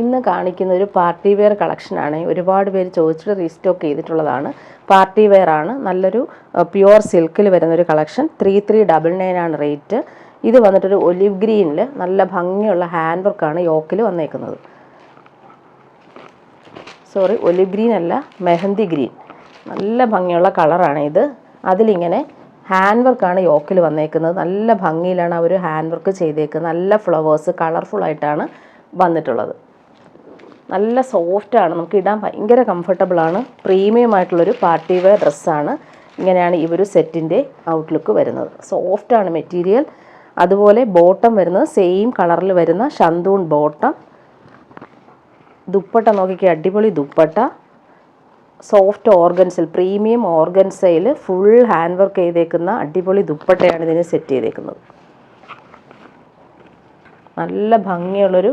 ഇന്ന് കാണിക്കുന്ന ഒരു പാർട്ടി വെയർ കളക്ഷനാണ്. ഒരുപാട് പേര് ചോദിച്ചിട്ട് റീസ്റ്റോക്ക് ചെയ്തിട്ടുള്ളതാണ്. പാർട്ടി വെയർ ആണ്. നല്ലൊരു പ്യുവർ സിൽക്കിൽ വരുന്നൊരു കളക്ഷൻ. 3399 ആണ് റേറ്റ്. ഇത് വന്നിട്ടൊരു ഒലിവ് ഗ്രീനിൽ നല്ല ഭംഗിയുള്ള ഹാൻഡ് വർക്കാണ് യോക്കിൽ വന്നേക്കുന്നത്. ഒലിവ് ഗ്രീൻ അല്ല, മെഹന്തി ഗ്രീൻ. നല്ല ഭംഗിയുള്ള കളറാണ് ഇത്. അതിലിങ്ങനെ ഹാൻഡ് വർക്കാണ് യോക്കിൽ വന്നേക്കുന്നത്. നല്ല ഭംഗിയിലാണ് അവർ ഹാൻഡ് വർക്ക് ചെയ്തേക്കുന്നത്. നല്ല ഫ്ലവേഴ്സ് കളർഫുള്ളായിട്ടാണ് വന്നിട്ടുള്ളത്. നല്ല സോഫ്റ്റാണ്, നമുക്ക് ഇടാൻ ഭയങ്കര കംഫർട്ടബിളാണ്. പ്രീമിയം ആയിട്ടുള്ളൊരു പാർട്ടി വെയർ ഡ്രസ്സാണ്. ഇങ്ങനെയാണ് ഈ ഒരു സെറ്റിൻ്റെ ഔട്ട്ലുക്ക് വരുന്നത്. സോഫ്റ്റാണ് മെറ്റീരിയൽ. അതുപോലെ ബോട്ടം വരുന്നത് സെയിം കളറിൽ വരുന്ന ഷന്തൂൺ ബോട്ടം. ദുപ്പട്ട നോക്കിക്കുക, അടിപൊളി ദുപ്പട്ട. സോഫ്റ്റ് ഓർഗൻസിൽ, പ്രീമിയം ഓർഗൻസയിൽ ഫുൾ ഹാൻഡ് വർക്ക് ചെയ്തേക്കുന്ന അടിപൊളി ദുപ്പട്ടയാണ് ഇതിന് സെറ്റ് ചെയ്തേക്കുന്നത്. നല്ല ഭംഗിയുള്ളൊരു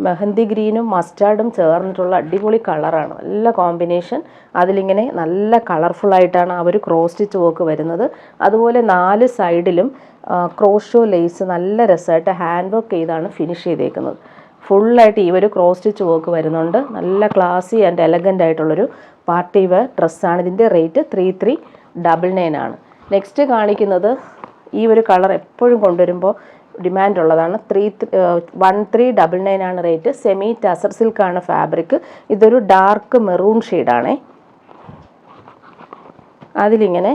മെഹന്തി ഗ്രീനും മസ്റ്റാർഡും ചേർന്നിട്ടുള്ള അടിപൊളി കളറാണ്. നല്ല കോമ്പിനേഷൻ. അതിലിങ്ങനെ നല്ല കളർഫുള്ളായിട്ടാണ് അവർ ക്രോസ് സ്റ്റിച്ച് വർക്ക് വരുന്നത്. അതുപോലെ 4 സൈഡിലും ക്രോഷോ ലേസ് നല്ല രസമായിട്ട് ഹാൻഡ് വർക്ക് ചെയ്താണ് ഫിനിഷ് ചെയ്തേക്കുന്നത്. ഫുള്ളായിട്ട് ഈ ഒരു ക്രോസ് സ്റ്റിച്ച് വർക്ക് വരുന്നുണ്ട്. നല്ല ക്ലാസി ആൻഡ് എലഗൻ്റ് ആയിട്ടുള്ളൊരു പാർട്ടി വെയർ ഡ്രസ്സാണ്. ഇതിൻ്റെ റേറ്റ് 3399 ആണ്. നെക്സ്റ്റ് കാണിക്കുന്നത് ഈ ഒരു കളർ എപ്പോഴും കൊണ്ടുവരുമ്പോൾ ഡിമാൻഡ് ഉള്ളതാണ്. 1399 ആണ് റേറ്റ്. സെമി ടസർ സിൽക്കാണ് ഫാബ്രിക്. ഇതൊരു ഡാർക്ക് മെറൂൺ ഷെയ്ഡാണേ. അതിലിങ്ങനെ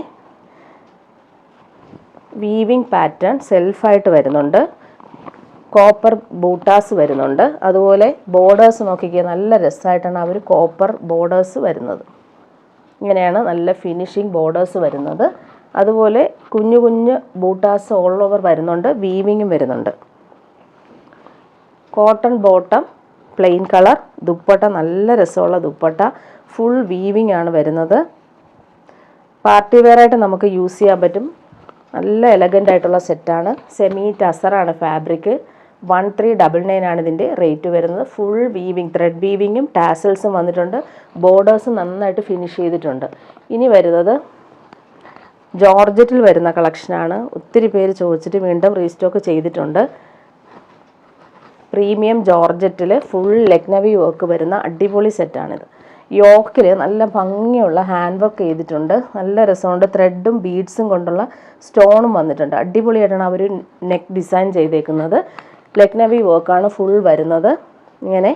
വീവിങ് പാറ്റേൺ സെൽഫായിട്ട് വരുന്നുണ്ട്. കോപ്പർ ബൂട്ടാസ് വരുന്നുണ്ട്. അതുപോലെ ബോർഡേഴ്സ് നോക്കിക്കുക, നല്ല രസമായിട്ടാണ് അവർ കോപ്പർ ബോർഡേഴ്സ് വരുന്നത്. ഇങ്ങനെയാണ് നല്ല ഫിനിഷിങ് ബോർഡേഴ്സ് വരുന്നത്. അതുപോലെ കുഞ്ഞു കുഞ്ഞു ബൂട്ടാസ് ഓൾ ഓവർ വരുന്നുണ്ട്. വീവിങ്ങും വരുന്നുണ്ട്. Cotton bottom, plain colour. Dupatta നല്ല രസമുള്ള ദുപ്പട്ട. ഫുൾ വീവിങ് ആണ് വരുന്നത്. പാർട്ടി വെയറായിട്ട് നമുക്ക് യൂസ് ചെയ്യാൻ പറ്റും. നല്ല എലഗൻ്റ് ആയിട്ടുള്ള സെറ്റാണ്. Semi ടസറാണ് fabric. 1399 ആണ് ഇതിൻ്റെ റേറ്റ് വരുന്നത്. ഫുൾ വീവിങ്, ത്രെഡ് വീവിങ്ങും ടാസൽസും വന്നിട്ടുണ്ട്. ബോർഡേഴ്സും നന്നായിട്ട് ഫിനിഷ് ചെയ്തിട്ടുണ്ട്. ഇനി വരുന്നത് ജോർജറ്റിൽ വരുന്ന കളക്ഷനാണ്. ഒത്തിരി പേര് ചോദിച്ചിട്ട് വീണ്ടും റീസ്റ്റോക്ക് ചെയ്തിട്ടുണ്ട്. പ്രീമിയം ജോർജറ്റിൽ ഫുൾ ലക്നവി വർക്ക് വരുന്ന അടിപൊളി സെറ്റാണിത്. യോക്കിൽ നല്ല ഭംഗിയുള്ള ഹാൻഡ് വർക്ക് ചെയ്തിട്ടുണ്ട്. നല്ല രസമുണ്ട്. ത്രെഡും ബീഡ്സും കൊണ്ടുള്ള സ്റ്റോണും വന്നിട്ടുണ്ട്. അടിപൊളിയായിട്ടാണ് അവർ നെക്ക് ഡിസൈൻ ചെയ്തേക്കുന്നത്. ലക്നവി വർക്കാണ് ഫുൾ വരുന്നത്. ഇങ്ങനെ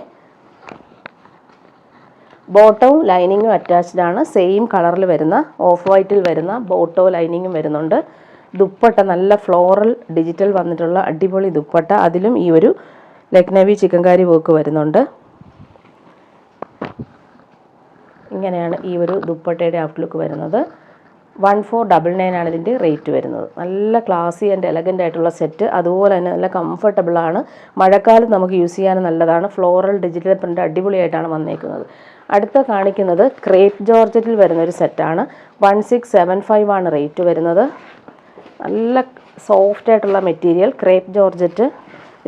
ബോട്ടവും ലൈനിങ്ങും അറ്റാച്ച്ഡ് ആണ്. സെയിം കളറിൽ വരുന്ന ഓഫ് വൈറ്റിൽ വരുന്ന ബോട്ടോ ലൈനിങ്ങും വരുന്നുണ്ട്. ദുപ്പട്ട നല്ല ഫ്ലോറൽ ഡിജിറ്റൽ വന്നിട്ടുള്ള അടിപൊളി ദുപ്പട്ട. അതിലും ഈ ഒരു ലക്നവി ചിക്കൻകാരി വർക്ക് വരുന്നുണ്ട്. ഇങ്ങനെയാണ് ഈ ഒരു ദുപ്പട്ടയുടെ ഔട്ട്ലുക്ക് വരുന്നത്. 1499 ആണ് ഇതിൻ്റെ റേറ്റ് വരുന്നത്. നല്ല ക്ലാസി ആൻഡ് എലഗൻ്റ് ആയിട്ടുള്ള സെറ്റ്. അതുപോലെ തന്നെ നല്ല കംഫർട്ടബിളാണ്. മഴക്കാലത്ത് നമുക്ക് യൂസ് ചെയ്യാൻ നല്ലതാണ്. ഫ്ലോറൽ ഡിജിറ്റൽ പ്രിൻ്റ് അടിപൊളിയായിട്ടാണ് വന്നേക്കുന്നത്. അടുത്ത കാണിക്കുന്നത് ക്രേപ്പ് ജോർജറ്റിൽ വരുന്നൊരു സെറ്റാണ്. 1675 ആണ് റേറ്റ് വരുന്നത്. നല്ല സോഫ്റ്റ് ആയിട്ടുള്ള മെറ്റീരിയൽ. ക്രേപ്പ് ജോർജറ്റ്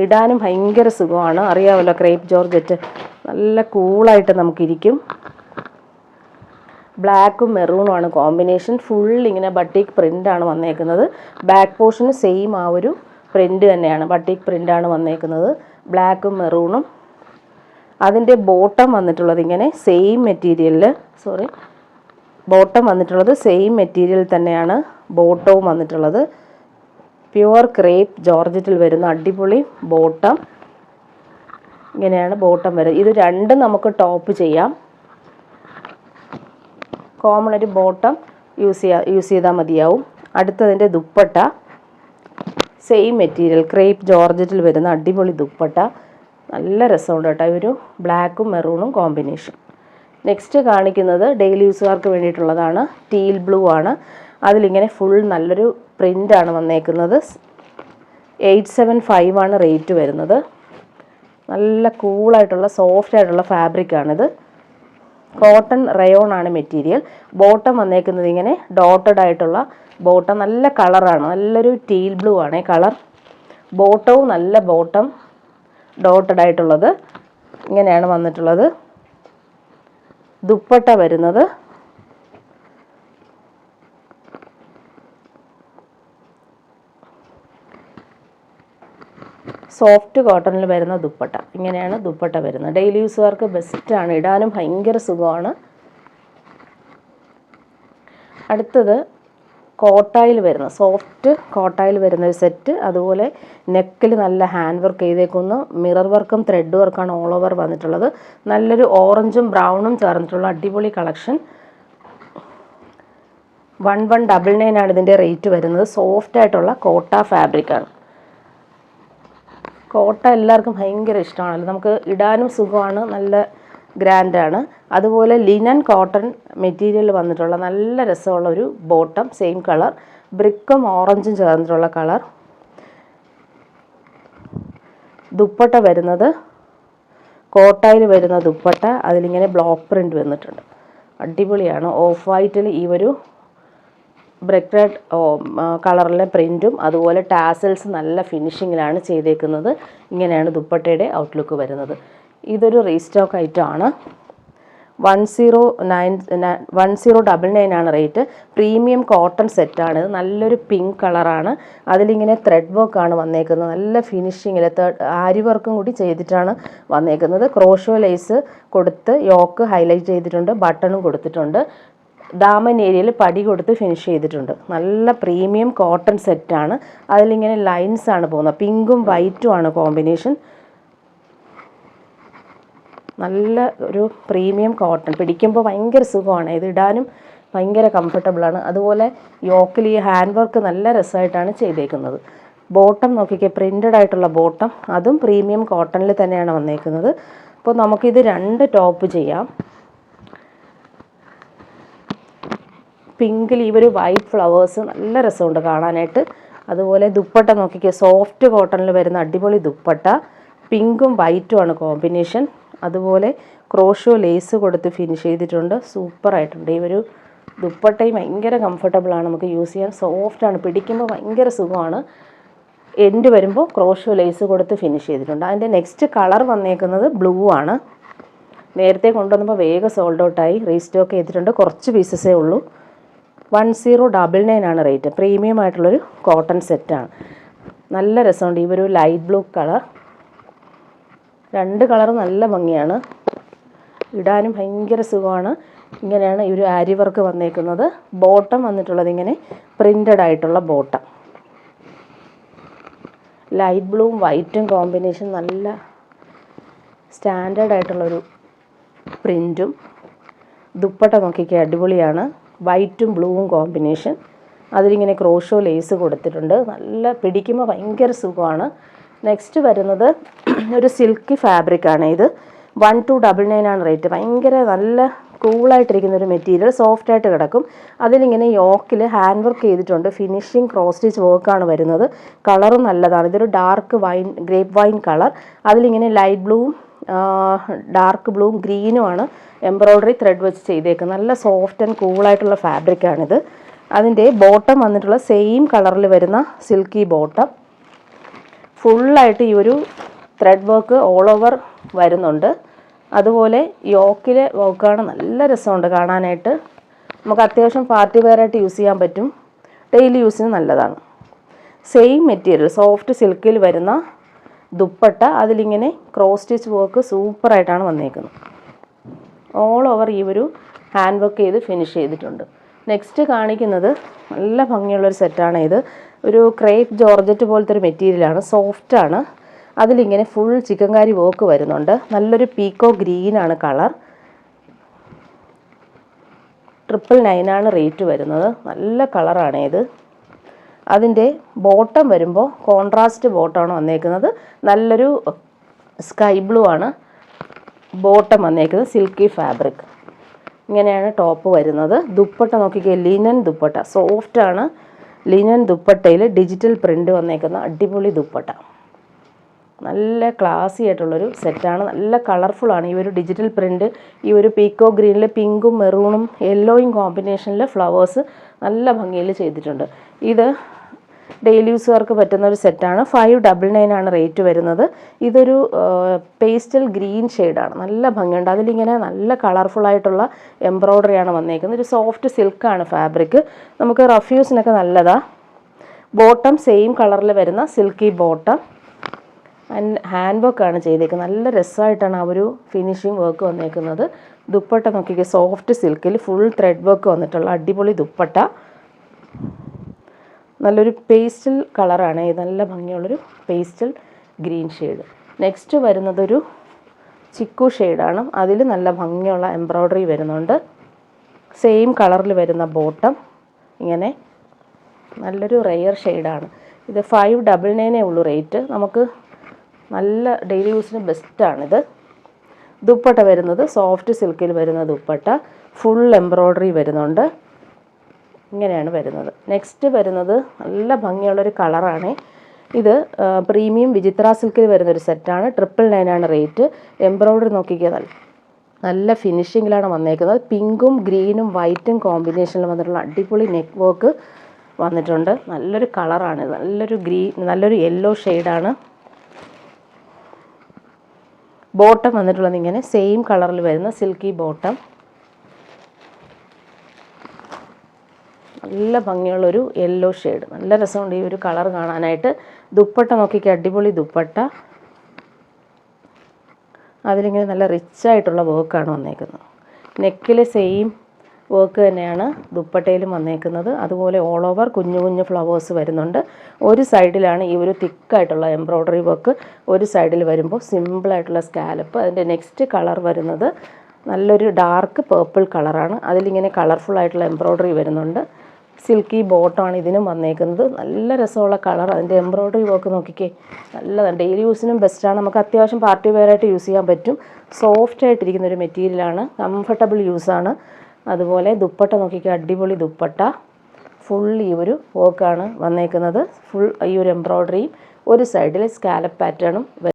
ഇടാനും ഭയങ്കര സുഖമാണ്. അറിയാമല്ലോ, ക്രേപ്പ് ജോർജറ്റ് നല്ല കൂളായിട്ട് നമുക്കിരിക്കും. ബ്ലാക്കും മെറൂണുമാണ് കോമ്പിനേഷൻ. ഫുൾ ഇങ്ങനെ ബട്ടീക്ക് പ്രിൻ്റാണ് വന്നേക്കുന്നത്. ബാക്ക് പോർഷന് സെയിം ആ ഒരു പ്രിൻ്റ് തന്നെയാണ്, ബട്ടീക്ക് പ്രിൻ്റാണ് വന്നേക്കുന്നത്. ബ്ലാക്കും മെറൂണും. അതിൻ്റെ ബോട്ടം വന്നിട്ടുള്ളത് ഇങ്ങനെ സെയിം മെറ്റീരിയലിൽ, ബോട്ടം വന്നിട്ടുള്ളത് സെയിം മെറ്റീരിയൽ തന്നെയാണ് ബോട്ടവും വന്നിട്ടുള്ളത്. പ്യുവർ ക്രേപ്പ് ജോർജറ്റിൽ വരുന്ന അടിപൊളി ബോട്ടം. ഇങ്ങനെയാണ് ബോട്ടം വരുന്നത്. ഇത് രണ്ടും നമുക്ക് ടോപ്പ് ചെയ്യാം. കോമൺ ഒരു ബോട്ടം യൂസ് ചെയ്താൽ മതിയാവും. അടുത്തതിൻ്റെ ദുപ്പട്ട സെയിം മെറ്റീരിയൽ ക്രേപ്പ് ജോർജറ്റിൽ വരുന്ന അടിപൊളി ദുപ്പട്ട. നല്ല രസമുണ്ട് കേട്ടോ, ഒരു ബ്ലാക്കും മെറൂണും കോമ്പിനേഷൻ. നെക്സ്റ്റ് കാണിക്കുന്നത് ഡെയിലി യൂസുകാർക്ക് വേണ്ടിയിട്ടുള്ളതാണ്. ടീൽ ബ്ലൂ ആണ്. അതിലിങ്ങനെ ഫുൾ നല്ലൊരു പ്രിൻ്റാണ് വന്നേക്കുന്നത്. 875 ആണ് റേറ്റ് വരുന്നത്. നല്ല കൂളായിട്ടുള്ള സോഫ്റ്റ് ആയിട്ടുള്ള ഫാബ്രിക്കാണിത്. കോട്ടൺ റയോൺ ആണ് മെറ്റീരിയൽ. ബോട്ടം വന്നേക്കുന്നത് ഇങ്ങനെ ഡോട്ടഡ് ആയിട്ടുള്ള ബോട്ടം. നല്ല കളറാണ്, നല്ലൊരു ടീൽ ബ്ലൂ ആണ് കളർ. ബോട്ടവും നല്ല ബോട്ടം ഡോട്ടഡ് ആയിട്ടുള്ളത്. ഇങ്ങനെയാണ് വന്നിട്ടുള്ളത്. ദുപ്പട്ട വരുന്നത് സോഫ്റ്റ് കോട്ടണിൽ വരുന്ന ദുപ്പട്ട. ഇങ്ങനെയാണ് ദുപ്പട്ട വരുന്നത്. ഡെയിലി യൂസുകാർക്ക് ബെസ്റ്റാണ്, ഇടാനും ഭയങ്കര സുഖമാണ്. അടുത്തത് കോട്ടായിൽ വരുന്ന സോഫ്റ്റ് കോട്ടായിൽ വരുന്ന ഒരു സെറ്റ്. അതുപോലെ നെക്കിൽ നല്ല ഹാൻഡ് വർക്ക് ചെയ്തേക്കുന്നു. മിറർ വർക്കും ത്രെഡ് വർക്കാണ് ഓൾ ഓവർ വന്നിട്ടുള്ളത്. നല്ലൊരു ഓറഞ്ചും ബ്രൗണും ചേർന്നിട്ടുള്ള അടിപൊളി കളക്ഷൻ. 1199 ആണ് ഇതിൻ്റെ റേറ്റ് വരുന്നത്. സോഫ്റ്റ് ആയിട്ടുള്ള കോട്ട ഫാബ്രിക്കാണ്. കോട്ട എല്ലാവർക്കും ഭയങ്കര ഇഷ്ടമാണല്ലോ, നമുക്ക് ഇടാനും സുഖമാണ്, നല്ല ഗ്രാൻഡാണ്. അതുപോലെ ലിനൻ കോട്ടൺ മെറ്റീരിയൽ വന്നിട്ടുള്ള നല്ല രസമുള്ള ഒരു ബോട്ടം, സെയിം കളർ, ബ്രിക്കും ഓറഞ്ചും ചേർന്നിട്ടുള്ള കളർ. ദുപ്പട്ട വരുന്നത് കോട്ടയിൽ വരുന്ന ദുപ്പട്ട, അതിലിങ്ങനെ ബ്ലോക്ക് പ്രിൻ്റ് വന്നിട്ടുണ്ട്. അടിപൊളിയാണ്. ഓഫ് വൈറ്റിൽ ഈ ഒരു ബ്രിക്ക് റെഡ് കളറിലെ പ്രിൻറ്റും അതുപോലെ ടാസൽസ് നല്ല ഫിനിഷിങ്ങിലാണ് ചെയ്തേക്കുന്നത്. ഇങ്ങനെയാണ് ദുപ്പട്ടയുടെ ഔട്ട്ലുക്ക് വരുന്നത്. ഇതൊരു റീസ്റ്റോക്ക് ഐറ്റം ആണ്. 1099 ആണ് റേറ്റ്. പ്രീമിയം കോട്ടൺ സെറ്റാണ്. നല്ലൊരു പിങ്ക് കളറാണ്. അതിലിങ്ങനെ ത്രെഡ് വർക്കാണ് വന്നേക്കുന്നത്. നല്ല ഫിനിഷിങ്ങിൽ ആരി വർക്കും കൂടി ചെയ്തിട്ടാണ് വന്നേക്കുന്നത്. ക്രോഷോ ലേസ് കൊടുത്ത് യോക്ക് ഹൈലൈറ്റ് ചെയ്തിട്ടുണ്ട്, ബട്ടണും കൊടുത്തിട്ടുണ്ട്. ദാമൻ ഏരിയയിൽ പടി കൊടുത്ത് ഫിനിഷ് ചെയ്തിട്ടുണ്ട്. നല്ല പ്രീമിയം കോട്ടൺ സെറ്റാണ്. അതിലിങ്ങനെ ലൈൻസ് ആണ് പോകുന്നത്. പിങ്കും വൈറ്റും ആണ് കോമ്പിനേഷൻ. നല്ല ഒരു പ്രീമിയം കോട്ടൺ, പിടിക്കുമ്പോൾ ഭയങ്കര സുഖമാണ്, ഇത് ഇടാനും ഭയങ്കര കംഫർട്ടബിളാണ്. അതുപോലെ യോക്കിൽ ഈ ഹാൻഡ് വർക്ക് നല്ല രസമായിട്ടാണ് ചെയ്തേക്കുന്നത്. ബോട്ടം നോക്കിക്കേ, പ്രിൻ്റഡ് ആയിട്ടുള്ള ബോട്ടം, അതും പ്രീമിയം കോട്ടണിൽ തന്നെയാണ് വന്നേക്കുന്നത്. അപ്പോൾ നമുക്കിത് 2 ടോപ്പ് ചെയ്യാം. പിങ്കിൽ ഈ ഒരു വൈറ്റ് ഫ്ലവേഴ്സ് നല്ല രസമുണ്ട് കാണാനായിട്ട്. അതുപോലെ ദുപ്പട്ട നോക്കിക്കേ, സോഫ്റ്റ് കോട്ടണിൽ വരുന്ന അടിപൊളി ദുപ്പട്ട, പിങ്കും വൈറ്റും ആണ് കോമ്പിനേഷൻ. അതുപോലെ ക്രോഷോ ലേസ് കൊടുത്ത് ഫിനിഷ് ചെയ്തിട്ടുണ്ട്. സൂപ്പറായിട്ടുണ്ട്. ഈ ഒരു ദുപ്പട്ടയും ഭയങ്കര കംഫർട്ടബിളാണ്, നമുക്ക് യൂസ് ചെയ്യാൻ സോഫ്റ്റാണ്, പിടിക്കുമ്പോൾ ഭയങ്കര സുഖമാണ്. എൻഡ് വരുമ്പോൾ ക്രോഷോ ലേസ് കൊടുത്ത് ഫിനിഷ് ചെയ്തിട്ടുണ്ട്. അതിൻ്റെ നെക്സ്റ്റ് കളർ വന്നേക്കുന്നത് ബ്ലൂ ആണ്. നേരത്തെ കൊണ്ടുവന്നപ്പോൾ വേഗം സോൾഡ് ഔട്ടായി, റീസ്റ്റോക്ക് ചെയ്തിട്ടുണ്ട്. കുറച്ച് പീസസേ ഉള്ളൂ. 1099 ആണ് റേറ്റ്. പ്രീമിയം ആയിട്ടുള്ളൊരു കോട്ടൺ സെറ്റാണ്. നല്ല രസമുണ്ട്. ഈ ഒരു ലൈറ്റ് ബ്ലൂ കളർ, 2 കളർ നല്ല ഭംഗിയാണ്, ഇടാനും ഭയങ്കര സുഖമാണ്. ഇങ്ങനെയാണ് ഈ ഒരു ആരി വർക്ക് വന്നേക്കുന്നത്. ബോട്ടം വന്നിട്ടുള്ളത് ഇങ്ങനെ പ്രിൻ്റഡ് ആയിട്ടുള്ള ബോട്ടം, ലൈറ്റ് ബ്ലൂവും വൈറ്റും കോമ്പിനേഷൻ, നല്ല സ്റ്റാൻഡേർഡ് ആയിട്ടുള്ളൊരു പ്രിൻറ്റും. ദുപ്പട്ട നോക്കിക്കുക, അടിപൊളിയാണ്, വൈറ്റും ബ്ലൂവും കോമ്പിനേഷൻ. അതിലിങ്ങനെ ക്രോഷോ ലേസ് കൊടുത്തിട്ടുണ്ട്. നല്ല പിടിക്കുമ്പോൾ ഭയങ്കര സുഖമാണ്. നെക്സ്റ്റ് വരുന്നത് ഒരു സിൽക്കി ഫാബ്രിക്കാണ്. ഇത് 1299 ആണ് റേറ്റ്. ഭയങ്കര നല്ല കൂളായിട്ടിരിക്കുന്ന ഒരു മെറ്റീരിയൽ, സോഫ്റ്റായിട്ട് കിടക്കും. അതിലിങ്ങനെ യോക്കിൽ ഹാൻഡ് വർക്ക് ചെയ്തിട്ടുണ്ട്. ഫിനിഷിങ് ക്രോസ് സ്റ്റിച്ച് വർക്കാണ് വരുന്നത്. കളറും നല്ലതാണ്. ഇതൊരു dark wine, grape wine colour. അതിലിങ്ങനെ ലൈറ്റ് ബ്ലൂവും ഡാർക്ക് ബ്ലൂവും ഗ്രീനുമാണ് എംബ്രോയ്ഡറി ത്രെഡ് വെച്ച് ചെയ്തേക്കുന്നത്. നല്ല സോഫ്റ്റ് ആൻഡ് കൂളായിട്ടുള്ള ഫാബ്രിക്കാണിത്. അതിൻ്റെ ബോട്ടം വന്നിട്ടുള്ള സെയിം കളറിൽ വരുന്ന സിൽക്കി ബോട്ടം. ഫുള്ളായിട്ട് ഈ ഒരു ത്രെഡ് വർക്ക് ഓൾ ഓവർ വരുന്നുണ്ട്. അതുപോലെ യോക്കിലെ വർക്കാണ്, നല്ല രസമുണ്ട് കാണാനായിട്ട്. നമുക്ക് അത്യാവശ്യം പാർട്ടി വെയറായിട്ട് യൂസ് ചെയ്യാൻ പറ്റും, ഡെയിലി യൂസിന് നല്ലതാണ്. സെയിം മെറ്റീരിയൽ, സോഫ്റ്റ് സിൽക്കിൽ വരുന്ന ദുപ്പട്ട, അതിലിങ്ങനെ ക്രോസ് സ്റ്റിച്ച് വർക്ക് സൂപ്പറായിട്ടാണ് വന്നേക്കുന്നത്. ഓൾ ഓവർ ഈ ഒരു ഹാൻഡ് വർക്ക് ചെയ്ത് ഫിനിഷ് ചെയ്തിട്ടുണ്ട്. നെക്സ്റ്റ് കാണിക്കുന്നത് നല്ല ഭംഗിയുള്ളൊരു സെറ്റാണ്. ഇത് ഒരു ക്രേപ്പ് ജോർജറ്റ് പോലത്തെ ഒരു മെറ്റീരിയലാണ്, സോഫ്റ്റാണ്. അതിലിങ്ങനെ ഫുൾ ചിക്കൻകാരി വർക്ക് വരുന്നുണ്ട്. നല്ലൊരു പീക്കോ ഗ്രീനാണ് കളർ. 999 ആണ് റേറ്റ് വരുന്നത്. നല്ല കളറാണ് ഇത്. അതിൻ്റെ ബോട്ടം വരുമ്പോൾ കോൺട്രാസ്റ്റ് ബോട്ടമാണ് വന്നേക്കുന്നത്. നല്ലൊരു സ്കൈ ബ്ലൂ ആണ് ബോട്ടം വന്നേക്കുന്നത്, സിൽക്കി ഫാബ്രിക്. ഇങ്ങനെയാണ് ടോപ്പ് വരുന്നത്. ദുപ്പട്ട നോക്കിക്കേ, ലിനൻ ദുപ്പട്ട, സോഫ്റ്റാണ്. ലിനൻ ദുപ്പട്ടയിൽ ഡിജിറ്റൽ പ്രിൻ്റ് വന്നേക്കുന്ന അടിപൊളി ദുപ്പട്ട. നല്ല ക്ലാസി ആയിട്ടുള്ളൊരു സെറ്റാണ്. നല്ല കളർഫുള്ളാണ് ഈ ഒരു ഡിജിറ്റൽ പ്രിൻ്റ്. ഈ ഒരു പീക്കോ ഗ്രീനിൽ പിങ്കും മെറൂണും യെല്ലോയും കോമ്പിനേഷനിൽ ഫ്ലവേഴ്സ് നല്ല ഭംഗിയിൽ ചെയ്തിട്ടുണ്ട്. ഇത് ഡെയിലി യൂസുകാർക്ക് പറ്റുന്ന ഒരു സെറ്റാണ്. 599 ആണ് റേറ്റ് വരുന്നത്. ഇതൊരു പേസ്റ്റൽ ഗ്രീൻ ഷെയ്ഡാണ്, നല്ല ഭംഗിയുണ്ട്. അതിലിങ്ങനെ നല്ല കളർഫുള്ളായിട്ടുള്ള എംബ്രോയ്ഡറിയാണ് വന്നേക്കുന്നത്. ഒരു സോഫ്റ്റ് സിൽക്കാണ് ഫാബ്രിക്, നമുക്ക് റഫ് യൂസിനൊക്കെ നല്ലതാണ്. ബോട്ടം സെയിം കളറിൽ വരുന്ന സിൽക്കി ബോട്ടം. ഹാൻഡ് വർക്കാണ് ചെയ്തേക്കുന്നത്. നല്ല രസമായിട്ടാണ് ആ ഒരു ഫിനിഷിങ് വർക്ക് വന്നേക്കുന്നത്. ദുപ്പട്ട നോക്കിക്കുക, സോഫ്റ്റ് സിൽക്കിൽ ഫുൾ ത്രെഡ് വർക്ക് വന്നിട്ടുള്ള അടിപൊളി ദുപ്പട്ട. നല്ലൊരു പേസ്റ്റൽ കളറാണ് ഇത്, നല്ല ഭംഗിയുള്ളൊരു പേസ്റ്റൽ ഗ്രീൻ ഷെയ്ഡ്. നെക്സ്റ്റ് വരുന്നതൊരു ചിക്കു ഷെയ്ഡാണ്. അതിൽ നല്ല ഭംഗിയുള്ള എംബ്രോയ്ഡറി വരുന്നുണ്ട്. സെയിം കളറിൽ വരുന്ന ബോട്ടം. ഇങ്ങനെ നല്ലൊരു റെയർ ഷെയ്ഡാണ് ഇത്. 599 ഉള്ളൂ റേറ്റ്. നമുക്ക് നല്ല ഡെയിലി യൂസിന് ബെസ്റ്റാണിത്. ദുപ്പട്ട വരുന്നത് സോഫ്റ്റ് സിൽക്കിൽ വരുന്ന ദുപ്പട്ട, ഫുൾ എംബ്രോയ്ഡറി വരുന്നുണ്ട്. ഇങ്ങനെയാണ് വരുന്നത്. നെക്സ്റ്റ് വരുന്നത് നല്ല ഭംഗിയുള്ളൊരു കളറാണ് ഇത്. പ്രീമിയം വിചിത്ര സിൽക്കിൽ വരുന്നൊരു സെറ്റാണ്. 999 ആണ് റേറ്റ്. എംബ്രോയ്ഡറി നോക്കിക്കുക, നല്ല ഫിനിഷിങ്ങിലാണ് വന്നേക്കുന്നത്. പിങ്കും ഗ്രീനും വൈറ്റും കോമ്പിനേഷനിൽ വന്നിട്ടുള്ള അടിപൊളി നെക്ക് വർക്ക് വന്നിട്ടുണ്ട്. നല്ലൊരു കളറാണ്, നല്ലൊരു യെല്ലോ ഷെയ്ഡാണ്. ബോട്ടം വന്നിട്ടുള്ളത് ഇങ്ങനെ സെയിം കളറിൽ വരുന്ന സിൽക്കി ബോട്ടം. നല്ല ഭംഗിയുള്ളൊരു യെല്ലോ ഷെയ്ഡ്, നല്ല രസമുണ്ട് ഈ ഒരു കളർ കാണാനായിട്ട്. ദുപ്പട്ട നോക്കിക്കുക, അടിപൊളി ദുപ്പട്ട. അതിലിങ്ങനെ നല്ല റിച്ചായിട്ടുള്ള വർക്കാണ് വന്നേക്കുന്നത്. നെക്കിൽ സെയിം വർക്ക് തന്നെയാണ് ദുപ്പട്ടയിലും വന്നേക്കുന്നത്. അതുപോലെ ഓൾ ഓവർ കുഞ്ഞു കുഞ്ഞു ഫ്ലവേഴ്സ് വരുന്നുണ്ട്. ഒരു സൈഡിലാണ് ഈ ഒരു തിക്കായിട്ടുള്ള എംബ്രോയ്ഡറി വർക്ക്, ഒരു സൈഡിൽ വരുമ്പോൾ സിമ്പിളായിട്ടുള്ള സ്കാലപ്പ്. അതിൻ്റെ നെക്സ്റ്റ് കളർ വരുന്നത് നല്ലൊരു ഡാർക്ക് പേർപ്പിൾ കളറാണ്. അതിലിങ്ങനെ കളർഫുൾ ആയിട്ടുള്ള എംബ്രോയ്ഡറി വരുന്നുണ്ട്. സിൽക്കി ബോട്ടമാണ് ഇതിനും വന്നേക്കുന്നത്. നല്ല രസമുള്ള കളർ. അതിൻ്റെ എംബ്രോയ്ഡറി വർക്ക് നോക്കിക്കേ, നല്ലതാണ്. ഡെയിലി യൂസിനും ബെസ്റ്റാണ്. നമുക്ക് അത്യാവശ്യം പാർട്ടി വെയറായിട്ട് യൂസ് ചെയ്യാൻ പറ്റും. സോഫ്റ്റ് ആയിട്ടിരിക്കുന്നൊരു മെറ്റീരിയലാണ്, കംഫർട്ടബിൾ യൂസാണ്. അതുപോലെ ദുപ്പട്ട നോക്കിക്കേ, അടിപൊളി ദുപ്പട്ട. ഫുൾ ഈ ഒരു വർക്കാണ് വന്നേക്കുന്നത്. ഫുൾ ഈ ഒരു എംബ്രോയ്ഡറിയും ഒരു സൈഡിൽ സ്കാലപ്പ് പാറ്റേണും